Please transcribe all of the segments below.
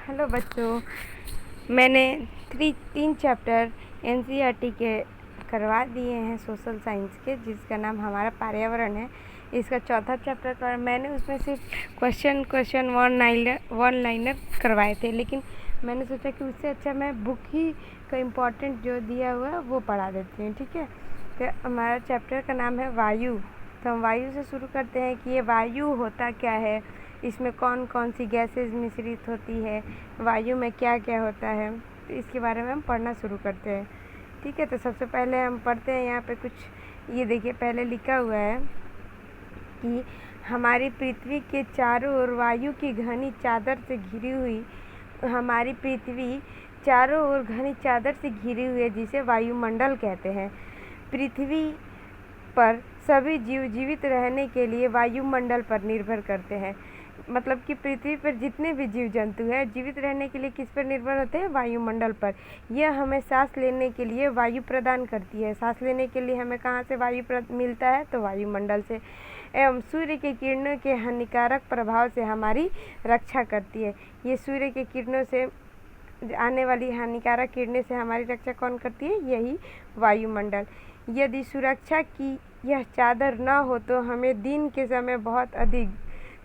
Hello बच्चों, मैंने तीन चैप्टर एनसीईआरटी के करवा दिए हैं सोशल साइंस के, जिसका नाम हमारा पर्यावरण है। इसका चौथा चैप्टर का मैंने उसमें सिर्फ क्वेश्चन वन लाइनर करवाए थे, लेकिन मैंने सोचा कि उससे अच्छा मैं बुक ही का इम्पोर्टेंट जो दिया हुआ है वो पढ़ा देती हूँ। ठीक है, तो हमारा चैप्टर का नाम है वायु। तो हम वायु से शुरू करते हैं कि ये वायु होता क्या है, इसमें कौन कौन सी गैसेज मिश्रित होती है, वायु में क्या क्या होता है, तो इसके बारे में हम पढ़ना शुरू करते हैं। ठीक है, तो सबसे पहले हम पढ़ते हैं यहाँ पे कुछ, ये देखिए पहले लिखा हुआ है कि हमारी पृथ्वी के चारों ओर वायु की घनी चादर से घिरी हुई, हमारी पृथ्वी चारों ओर घनी चादर से घिरी हुई है, जिसे वायुमंडल कहते हैं। पृथ्वी पर सभी जीव जीवित रहने के लिए वायुमंडल पर निर्भर करते हैं। मतलब कि पृथ्वी पर जितने भी जीव जंतु हैं जीवित रहने के लिए किस पर निर्भर होते हैं? वायुमंडल पर। यह हमें सांस लेने के लिए वायु प्रदान करती है। सांस लेने के लिए हमें कहाँ से वायु मिलता है? तो वायुमंडल से। एवं सूर्य के किरणों के हानिकारक प्रभाव से हमारी रक्षा करती है। ये सूर्य के किरणों से आने वाली हानिकारक किरणें से हमारी रक्षा कौन करती है? यही वायुमंडल। यदि सुरक्षा की यह चादर न हो तो हमें दिन के समय बहुत अधिक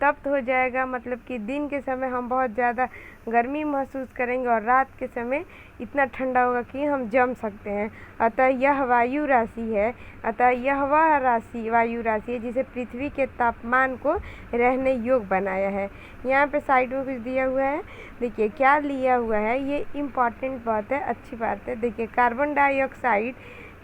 तप्त हो जाएगा। मतलब कि दिन के समय हम बहुत ज़्यादा गर्मी महसूस करेंगे और रात के समय इतना ठंडा होगा कि हम जम सकते हैं। अतः यह वायु राशि है, यह वह वायु राशि है जिसे पृथ्वी के तापमान को रहने योग्य बनाया है। यहाँ पे साइड में कुछ दिया हुआ है, देखिए क्या लिया हुआ है, ये इम्पॉर्टेंट बात है, अच्छी बात है। देखिए कार्बन डाइऑक्साइड,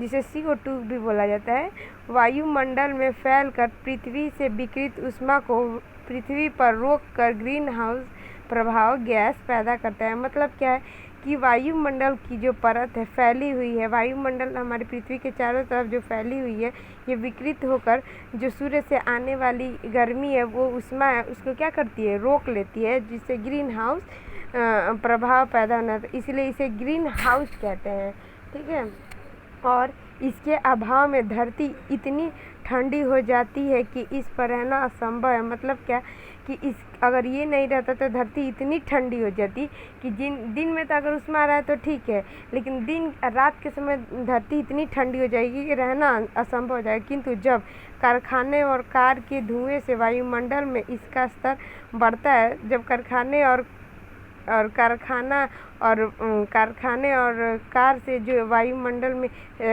जिसे CO2 भी बोला जाता है, वायुमंडल में फैलकर पृथ्वी से विकिरित ऊष्मा को पृथ्वी पर रोक कर ग्रीन हाउस प्रभाव गैस पैदा करता है। मतलब क्या है कि वायुमंडल की जो परत है फैली हुई है, वायुमंडल हमारी पृथ्वी के चारों तरफ जो फैली हुई है, ये विकृत होकर जो सूर्य से आने वाली गर्मी है, वो ऊष्मा है, उसको क्या करती है? रोक लेती है, जिससे ग्रीन हाउस प्रभाव पैदा होना है। इसलिए इसे ग्रीन हाउस कहते हैं। ठीक है, और इसके अभाव में धरती इतनी ठंडी हो जाती है कि इस पर रहना असंभव है। मतलब क्या कि अगर ये नहीं रहता तो धरती इतनी ठंडी हो जाती कि दिन में तो अगर उसमें आ रहा है तो ठीक है, लेकिन रात के समय धरती इतनी ठंडी हो जाएगी कि रहना असंभव हो जाएगा। किंतु जब कारखाने और कार के धुएं से वायुमंडल में इसका स्तर बढ़ता है, जब कारखाने और कार से जो वायुमंडल में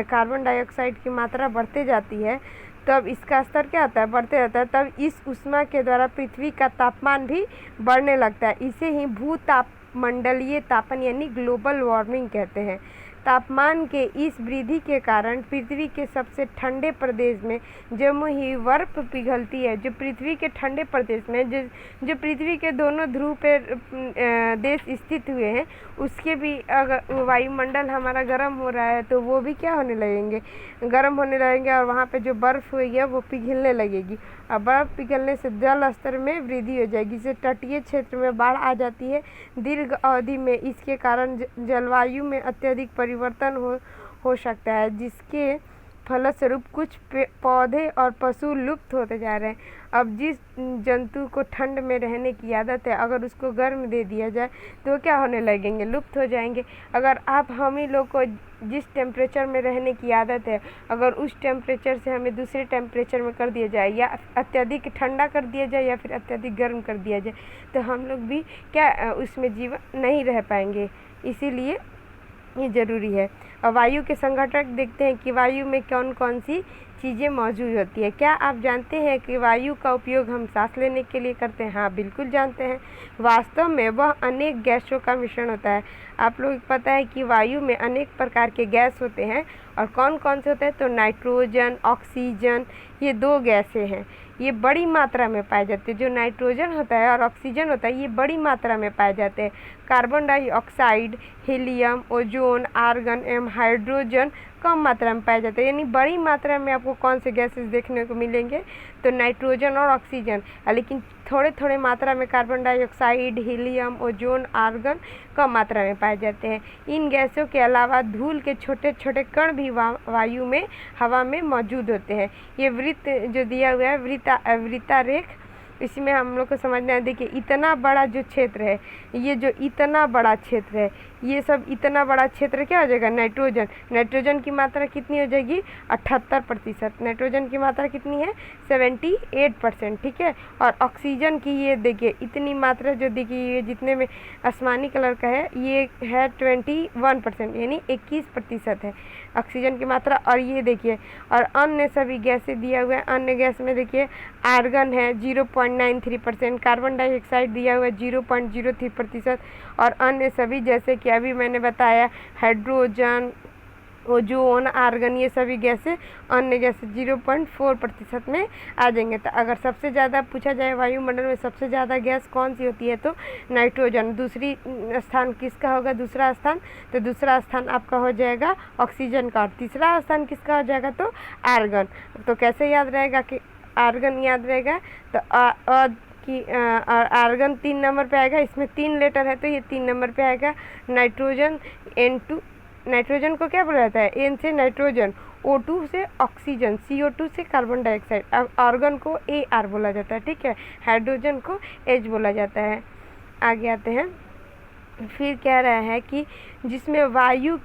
कार्बन डाइऑक्साइड की मात्रा बढ़ते जाती है, तब इसका स्तर क्या होता है? बढ़ते जाता है। तब इस ऊष्मा के द्वारा पृथ्वी का तापमान भी बढ़ने लगता है। इसे ही भूतापमंडलीय तापन यानी ग्लोबल वार्मिंग कहते हैं। तापमान के इस वृद्धि के कारण पृथ्वी के सबसे ठंडे प्रदेश में जम्मू ही बर्फ पिघलती है। जो पृथ्वी के ठंडे प्रदेश में जो पृथ्वी के दोनों ध्रुव पर देश स्थित हुए हैं, उसके भी अगर वायुमंडल हमारा गर्म हो रहा है तो वो भी क्या होने लगेंगे? गर्म होने लगेंगे, और वहाँ पे जो बर्फ़ हुई है वो पिघलने लगेगी। और बर्फ़ पिघलने से जल स्तर में वृद्धि हो जाएगी, जिससे तटीय क्षेत्र में बाढ़ आ जाती है। दीर्घ अवधि में इसके कारण जलवायु में अत्यधिक परिवर्तन हो सकता है, जिसके फलस्वरूप कुछ पौधे और पशु लुप्त होते जा रहे हैं। अब जिस जंतु को ठंड में रहने की आदत है, अगर उसको गर्म दे दिया जाए तो क्या होने लगेंगे? लुप्त हो जाएंगे। अगर हम ही लोग को जिस टेम्परेचर में रहने की आदत है, अगर उस टेम्परेचर से हमें दूसरे टेम्परेचर में कर दिया जाए, या अत्यधिक ठंडा कर दिया जाए या फिर अत्यधिक गर्म कर दिया जाए, तो हम लोग भी क्या उसमें जीवन नहीं रह पाएंगे। इसीलिए ये ज़रूरी है। और वायु के संघटक देखते हैं कि वायु में कौन कौन सी चीज़ें मौजूद होती है। क्या आप जानते हैं कि वायु का उपयोग हम सांस लेने के लिए करते हैं? हाँ, बिल्कुल जानते हैं। वास्तव में वह अनेक गैसों का मिश्रण होता है। आप लोगों को पता है कि वायु में अनेक प्रकार के गैस होते हैं, और कौन कौन से होते हैं? तो नाइट्रोजन, ऑक्सीजन, ये 2 गैसें हैं। ये बड़ी मात्रा में पाए जाते हैं। जो नाइट्रोजन होता है और ऑक्सीजन होता है, ये बड़ी मात्रा में पाए जाते हैं। Carbon dioxide, helium, ozone, argon एवं हाइड्रोजन कम मात्रा में पाए जाते हैं। यानी बड़ी मात्रा में आपको कौन से गैसेस देखने को मिलेंगे? तो नाइट्रोजन और ऑक्सीजन। लेकिन थोड़े थोड़े मात्रा में carbon dioxide, helium, ozone, argon कम मात्रा में पाए जाते हैं। इन गैसों के अलावा धूल के छोटे छोटे कण भी वायु में, हवा में मौजूद होते हैं। ये वृत्त जो दिया हुआ है, वृत्तारेख इसमें हम लोग को समझना है। देखिए इतना बड़ा जो क्षेत्र है, ये जो इतना बड़ा क्षेत्र है, ये सब इतना बड़ा क्षेत्र क्या हो जाएगा, नाइट्रोजन। नाइट्रोजन की मात्रा कितनी हो जाएगी, 78%। नाइट्रोजन की मात्रा कितनी है, 78%, ठीक है। और ऑक्सीजन की ये देखिए इतनी मात्रा जो देखिए ये जितने में आसमानी कलर का है ये है 21%, यानी 21% है ऑक्सीजन की मात्रा। और ये देखिए और अन्य सभी गैसें दिया हुआ है, अन्य गैस में देखिए आर्गन है 0.93%, कार्बन डाइऑक्साइड दिया हुआ है 0.03%, और अन्य सभी जैसे कि अभी मैंने बताया हाइड्रोजन, ओजोन, आर्गन, ये सभी गैसें अन्य गैसें 0.4% में आ जाएंगे। तो अगर सबसे ज़्यादा पूछा जाए वायुमंडल में सबसे ज़्यादा गैस कौन सी होती है तो नाइट्रोजन। दूसरी स्थान किसका होगा, दूसरा स्थान, तो दूसरा स्थान आपका हो जाएगा ऑक्सीजन का। और तीसरा स्थान किसका हो जाएगा तो आर्गन। तो कैसे याद रहेगा कि आर्गन याद रहेगा, तो आर्गन 3 नंबर पे आएगा, इसमें 3 लेटर है तो ये 3 नंबर पे आएगा। नाइट्रोजन N2, नाइट्रोजन को क्या बोला जाता है, N से नाइट्रोजन, O2 से ऑक्सीजन, CO2 से कार्बन डाइऑक्साइड, आर्गन को AR बोला जाता है, ठीक है। हाइड्रोजन को H बोला जाता है। आगे आते हैं, फिर कह रहा है कि जिसमें वायु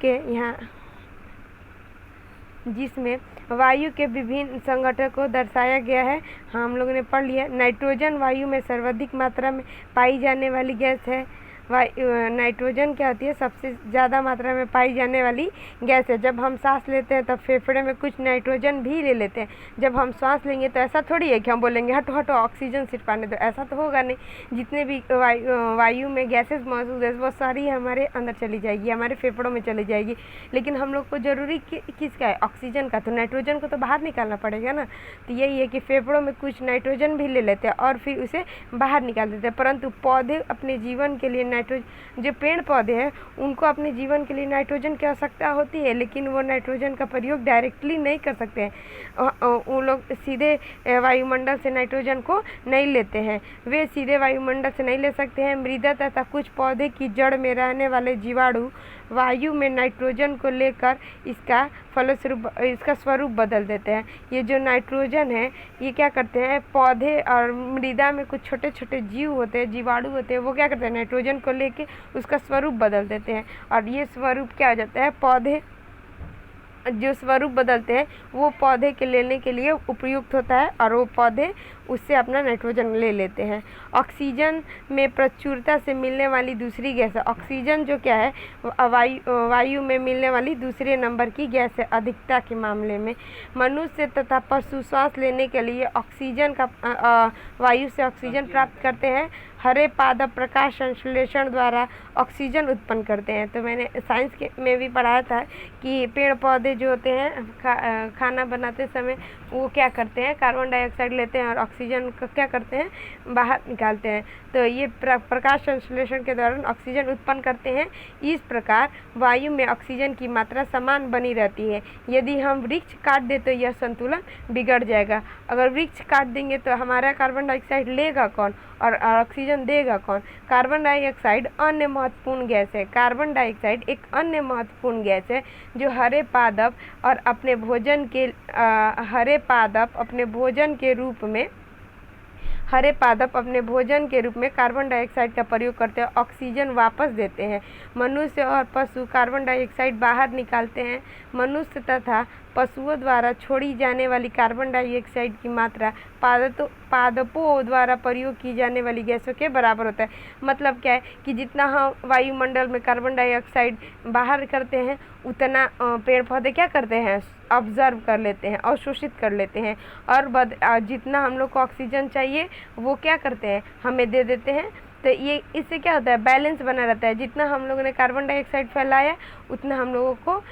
के विभिन्न संगठनों को दर्शाया गया है। हाँ, हम लोगों ने पढ़ लिया। नाइट्रोजन वायु में सर्वाधिक मात्रा में पाई जाने वाली गैस है। नाइट्रोजन क्या होती है, सबसे ज़्यादा मात्रा में पाई जाने वाली गैस है। जब हम सांस लेते हैं तब फेफड़े में कुछ नाइट्रोजन भी ले लेते हैं। जब हम सांस लेंगे तो ऐसा थोड़ी है कि हम बोलेंगे हटो हटो ऑक्सीजन सिर्फ आने दो, ऐसा तो होगा नहीं। जितने भी वायु में गैसेस मौजूद है वो सारी हमारे अंदर चली जाएगी, हमारे फेफड़ों में चली जाएगी। लेकिन हम लोग को ज़रूरी किसका है, ऑक्सीजन का। तो नाइट्रोजन को तो बाहर निकालना पड़ेगा ना। तो यही है कि फेफड़ों में कुछ नाइट्रोजन भी ले लेते हैं और फिर उसे बाहर निकाल देते हैं। परंतु पौधे अपने जीवन के लिए जो पेड़ पौधे हैं उनको अपने जीवन के लिए नाइट्रोजन की आवश्यकता होती है, लेकिन वो नाइट्रोजन का प्रयोग डायरेक्टली नहीं कर सकते हैं। वो लोग सीधे वायुमंडल से नाइट्रोजन को नहीं लेते हैं, वे सीधे वायुमंडल से नहीं ले सकते हैं। मृदा तथा कुछ पौधे की जड़ में रहने वाले जीवाणु वायु में नाइट्रोजन को लेकर इसका स्वरूप बदल देते हैं। ये जो नाइट्रोजन है ये क्या करते हैं, पौधे और मृदा में कुछ छोटे छोटे जीव होते हैं, जीवाणु होते हैं, वो क्या करते हैं, नाइट्रोजन को लेके उसका स्वरूप बदल देते हैं। और ये स्वरूप क्या हो जाता है, पौधे जो स्वरूप बदलते हैं वो पौधे के लेने के लिए उपयुक्त होता है और वो पौधे उससे अपना नाइट्रोजन ले लेते हैं। ऑक्सीजन में प्रचुरता से मिलने वाली दूसरी गैस है। ऑक्सीजन जो क्या है, वायु में मिलने वाली दूसरे नंबर की गैस है अधिकता के मामले में। मनुष्य तथा पशु श्वास लेने के लिए ऑक्सीजन का वायु से ऑक्सीजन प्राप्त करते हैं। हरे पादप प्रकाश संश्लेषण द्वारा ऑक्सीजन उत्पन्न करते हैं। तो मैंने साइंस में भी पढ़ाया था कि पेड़ पौधे जो होते हैं खाना बनाते समय वो क्या करते हैं, कार्बन डाइऑक्साइड लेते हैं और ऑक्सीजन को क्या करते हैं, बाहर निकालते हैं। तो ये प्रकाश संश्लेषण के दौरान ऑक्सीजन उत्पन्न करते हैं। इस प्रकार वायु में ऑक्सीजन की मात्रा समान बनी रहती है। यदि हम वृक्ष काट दें तो यह संतुलन बिगड़ जाएगा। अगर वृक्ष काट देंगे तो हमारा कार्बन डाइऑक्साइड लेगा कौन और ऑक्सीजन देगा कौन। कार्बन डाइऑक्साइड अन्य महत्वपूर्ण गैस है। कार्बन डाइऑक्साइड एक अन्य महत्वपूर्ण गैस है जो हरे पादप अपने भोजन के रूप में कार्बन डाइऑक्साइड का प्रयोग करते हैं, ऑक्सीजन वापस देते हैं। मनुष्य और पशु कार्बन डाइऑक्साइड बाहर निकालते हैं। मनुष्य तथा पशुओं द्वारा छोड़ी जाने वाली कार्बन डाइऑक्साइड की मात्रा पादपों द्वारा प्रयोग की जाने वाली गैसों के बराबर होता है। मतलब क्या है कि जितना हम वायुमंडल में कार्बन डाइऑक्साइड बाहर करते हैं उतना पेड़ पौधे क्या करते हैं, ऑब्जर्व कर लेते हैं, अवशोषित कर लेते हैं। और जितना हम लोग को ऑक्सीजन चाहिए वो क्या करते हैं, हमें दे देते हैं। तो ये इससे क्या होता है, बैलेंस बना रहता है। जितना हम लोगों ने कार्बन डाइऑक्साइड फैलाया उतना हम लोगों को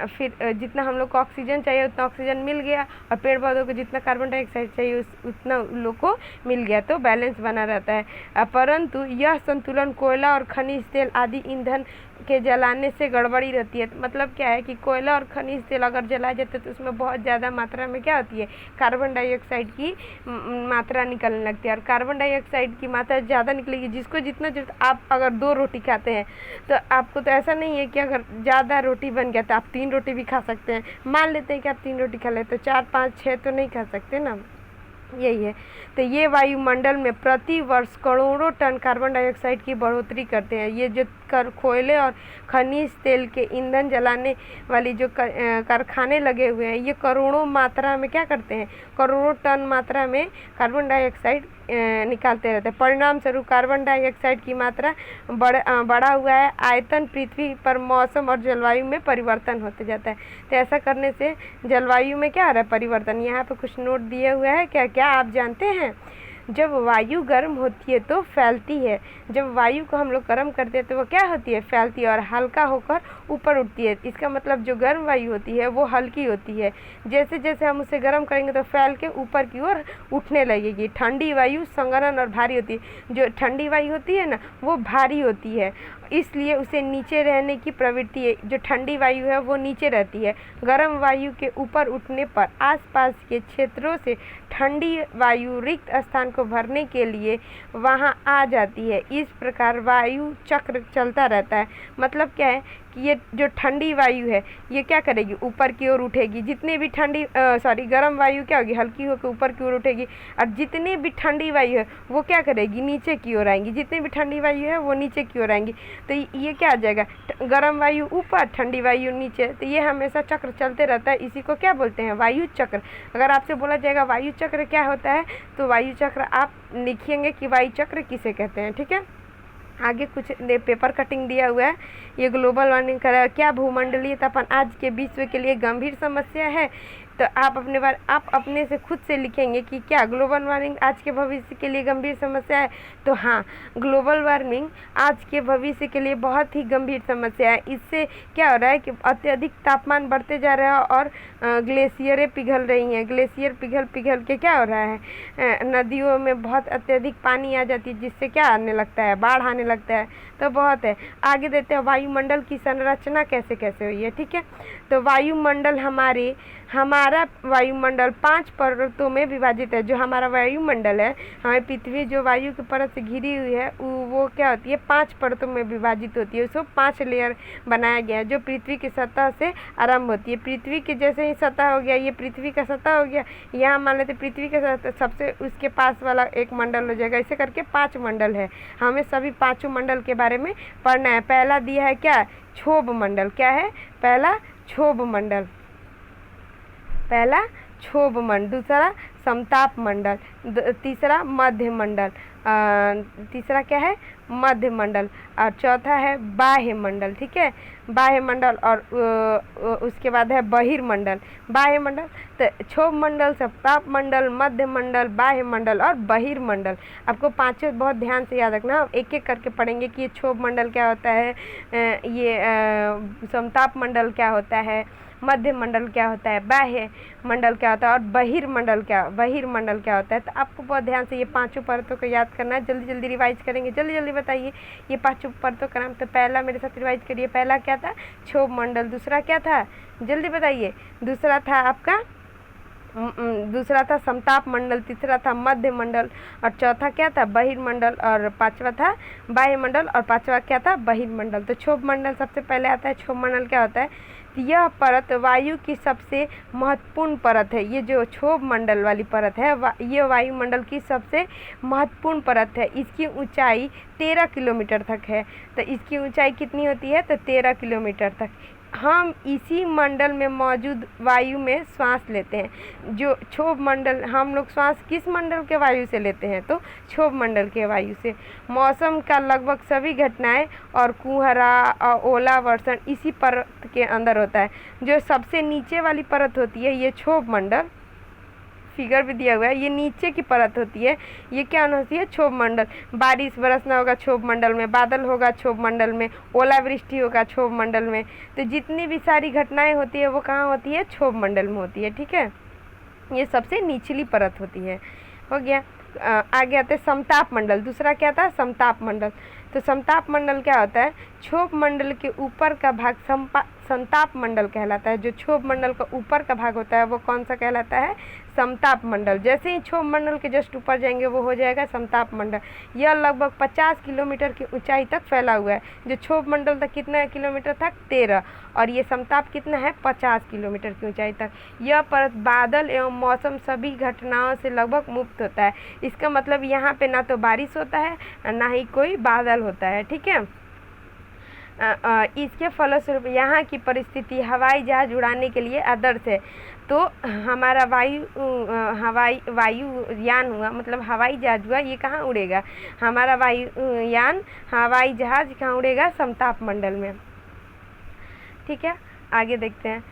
फिर जितना हम लोग को ऑक्सीजन चाहिए उतना ऑक्सीजन मिल गया, और पेड़ पौधों को जितना कार्बन डाइऑक्साइड चाहिए उतना उन लोग को मिल गया। तो बैलेंस बना रहता है। परंतु यह संतुलन कोयला और खनिज तेल आदि ईंधन के जलाने से गड़बड़ी रहती है। मतलब क्या है कि कोयला और खनिज तेल अगर जलाए जाते तो उसमें बहुत ज़्यादा मात्रा में क्या होती है, कार्बन डाइऑक्साइड की मात्रा निकलने लगती है। और कार्बन डाइऑक्साइड की मात्रा ज़्यादा निकलेगी, जिसको जितना जरूरत। आप अगर 2 रोटी खाते हैं तो आपको तो ऐसा नहीं है कि अगर ज़्यादा रोटी बन गया तो आप 3 रोटी भी खा सकते हैं। मान लेते हैं कि आप 3 रोटी खा लेते तो 4, 5, 6 तो नहीं खा सकते ना। यही है। तो ये वायुमंडल में प्रति वर्ष करोड़ों टन कार्बन डाइऑक्साइड की बढ़ोतरी करते हैं। ये जो कोयले और खनिज तेल के ईंधन जलाने वाली जो कारखाने लगे हुए हैं, ये करोड़ों मात्रा में क्या करते हैं, करोड़ों टन मात्रा में कार्बन डाइऑक्साइड निकालते रहते हैं। परिणाम स्वरूप कार्बन डाइऑक्साइड की मात्रा बढ़ा हुआ है। आयतन पृथ्वी पर मौसम और जलवायु में परिवर्तन होते जाता है। तो ऐसा करने से जलवायु में क्या आ रहा है, परिवर्तन। यहाँ पे कुछ नोट दिए हुए हैं, क्या क्या आप जानते हैं। जब वायु गर्म होती है तो फैलती है। जब वायु को हम लोग गर्म करते हैं तो वो क्या होती है, फैलती है और हल्का होकर ऊपर उठती है। इसका मतलब जो गर्म वायु होती है वो हल्की होती है। जैसे जैसे हम उसे गर्म करेंगे तो फैल के ऊपर की ओर उठने लगेगी। ठंडी वायु संघनन और भारी होती है। जो ठंडी वायु होती है ना, वो भारी होती है, इसलिए उसे नीचे रहने की प्रवृत्ति है। जो ठंडी वायु है वो नीचे रहती है। गर्म वायु के ऊपर उठने पर आसपास के क्षेत्रों से ठंडी वायु रिक्त स्थान को भरने के लिए वहां आ जाती है। इस प्रकार वायु चक्र चलता रहता है। मतलब क्या है कि ये जो ठंडी वायु है ये क्या करेगी, ऊपर की ओर उठेगी। जितने भी गर्म वायु क्या होगी, हल्की होकर ऊपर की ओर उठेगी। और जितनी भी ठंडी वायु है वो क्या करेगी, नीचे की ओर आएंगी। जितनी भी ठंडी वायु है वो नीचे की ओर आएंगी। तो ये क्या आ जाएगा, गर्म वायु ऊपर, ठंडी वायु नीचे। तो ये हमेशा चक्र चलते रहता है। इसी को क्या बोलते हैं, वायु चक्र। अगर आपसे बोला जाएगा वायु चक्र क्या होता है, तो वायु चक्र आप लिखेंगे कि वायु चक्र किसे कहते हैं। ठीक है, आगे कुछ पेपर कटिंग दिया हुआ है। ये ग्लोबल वार्मिंग का क्या भूमंडलीय तापमान आज के विश्व के लिए गंभीर समस्या है। तो आप अपने से खुद से लिखेंगे कि क्या ग्लोबल वार्मिंग आज के भविष्य के लिए गंभीर समस्या है। तो हाँ, ग्लोबल वार्मिंग आज के भविष्य के लिए बहुत ही गंभीर समस्या है। इससे क्या हो रहा है कि अत्यधिक तापमान बढ़ते जा रहा है और ग्लेशियरें पिघल रही हैं। ग्लेशियर पिघल के क्या हो रहा है, नदियों में बहुत अत्यधिक पानी आ जाती है, जिससे क्या आने लगता है, बाढ़ आने लगता है। तो बहुत है। आगे देखते हैं वायुमंडल की संरचना कैसे कैसे हुई है। ठीक है, तो वायुमंडल हमारा वायुमंडल 5 परतों में विभाजित है। जो हमारा वायुमंडल है, हमारी पृथ्वी जो वायु की परत से घिरी हुई है, वो क्या होती है, 5 परतों में विभाजित होती है। उसको 5 लेयर बनाया गया है, जो पृथ्वी की सतह से आरंभ होती है। पृथ्वी की जैसे ही सतह हो गया, ये पृथ्वी का सतह हो गया, यहाँ मान लेते पृथ्वी का सबसे उसके पास वाला एक मंडल हो जाएगा। ऐसे करके 5 मंडल है। हमें सभी 5 मंडल के बारे में पढ़ना है। पहला दिया है क्या, क्षोभ मंडल। क्या है, पहला क्षोभ मंडल, पहला क्षोभ मंडल। दूसरा समताप मंडल, तीसरा मध्य मंडल, तीसरा क्या है, मध्य मंडल। और चौथा है बाह्य मंडल। ठीक है, बाह्य मंडल। और उसके बाद है बहिर्मंडल। बाह्य मंडल तो क्षोभ मंडल, समताप मंडल, मध्य मंडल, बाह्य मंडल और बहिर्मंडल। आपको पांचों बहुत ध्यान से याद रखना। हम एक एक करके पढ़ेंगे कि ये क्षोभ मंडल क्या होता है, ये समताप मंडल क्या होता है, मध्य मंडल क्या होता है, बाह्य मंडल क्या होता है और बहिर्मंडल क्या होता है। तो आपको बहुत ध्यान से ये 5 परतों को याद करना है। जल्दी जल्दी रिवाइज करेंगे। जल्दी जल्दी बताइए ये 5 परतों का नाम। तो पहला मेरे साथ रिवाइज करिए। पहला क्या था, क्षोभ मंडल। दूसरा क्या था, जल्दी बताइए। दूसरा था समताप मंडल। तीसरा था मध्य मंडल और चौथा क्या था, बहिर्मंडल और पांचवा था बाह्य मंडल और पांचवा क्या था, बहिर्मंडल। तो क्षोभ मंडल सबसे पहले आता है। क्षोभ मंडल क्या होता है, यह परत वायु की सबसे महत्वपूर्ण परत है। ये जो क्षोभ मंडल वाली परत है, ये वायुमंडल की सबसे महत्वपूर्ण परत है। इसकी ऊंचाई 13 किलोमीटर तक है। तो इसकी ऊंचाई कितनी होती है, तो 13 किलोमीटर तक। हम इसी मंडल में मौजूद वायु में श्वास लेते हैं। जो क्षोभ मंडल, हम लोग श्वास किस मंडल के वायु से लेते हैं, तो क्षोभ मंडल के वायु से। मौसम का लगभग सभी घटनाएं और कुहरा और ओला वर्षण इसी परत के अंदर होता है। जो सबसे नीचे वाली परत होती है, ये क्षोभ मंडल, फिगर भी दिया हुआ है, ये नीचे की परत होती है। ये क्या होती है, क्षोभ मंडल। बारिश बरसना होगा क्षोभ मंडल में, बादल होगा क्षोभ मंडल में, ओलावृष्टि होगा क्षोभ मंडल में। तो जितनी भी सारी घटनाएं होती है वो कहाँ होती है, क्षोभ मंडल में होती है। ठीक है, ये सबसे निचली परत होती है। हो गया। आगे आते समताप मंडल। दूसरा क्या था, समताप मंडल। तो समताप मंडल क्या होता है, क्षोभ मंडल के ऊपर का भाग संताप मंडल कहलाता है। जो क्षोभ मंडल का ऊपर का भाग होता है वो कौन सा कहलाता है? समताप मंडल। जैसे ही क्षोभ मंडल के जस्ट ऊपर जाएंगे वो हो जाएगा समताप मंडल। यह लगभग 50 किलोमीटर की ऊंचाई तक फैला हुआ है। जो क्षोभ मंडल तक कितना किलोमीटर तक? 13, और ये समताप कितना है? 50 किलोमीटर की ऊंचाई तक। यह परत बादल एवं मौसम सभी घटनाओं से लगभग मुक्त होता है। इसका मतलब यहाँ पे ना तो बारिश होता है ना ही कोई बादल होता है, ठीक है। इसके फलस्वरूप यहाँ की परिस्थिति हवाई जहाज उड़ाने के लिए आदर्श है। तो हमारा वायुयान हुआ, मतलब हवाई जहाज हुआ, ये कहाँ उड़ेगा? हमारा वायुयान हवाई जहाज कहाँ उड़ेगा? समताप मंडल में, ठीक है। आगे देखते हैं।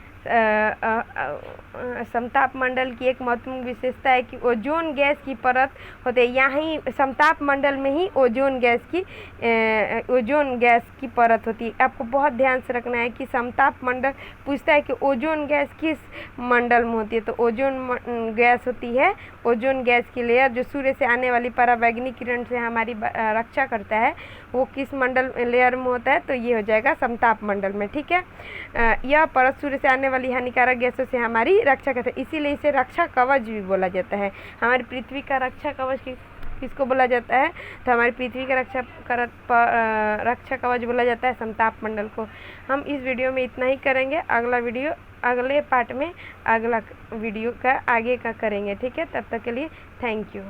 समताप मंडल की एक महत्वपूर्ण विशेषता है कि ओजोन गैस की परत होते हैं। यहाँ समताप मंडल में ही ओजोन गैस की परत होती है। आपको बहुत ध्यान से रखना है कि समताप मंडल पूछता है कि ओजोन गैस किस मंडल में होती है। तो ओजोन गैस होती है, ओजोन गैस की लेयर जो सूर्य से आने वाली पराबैंगनी किरण से हमारी रक्षा करता है, वो किस मंडल लेयर में होता है? तो ये हो जाएगा समताप मंडल में, ठीक है। यह परत सूर्य से आने वाली हानिकारक गैसों से हमारी रक्षा करता है, इसीलिए इसे रक्षा कवच भी बोला जाता है। हमारी पृथ्वी का रक्षा कवच किसको बोला जाता है? तो हमारी पृथ्वी का रक्षा कवच बोला जाता है समताप मंडल को। हम इस वीडियो में इतना ही करेंगे। अगले पार्ट में अगला वीडियो का आगे का करेंगे, ठीक है। तब तक के लिए थैंक यू।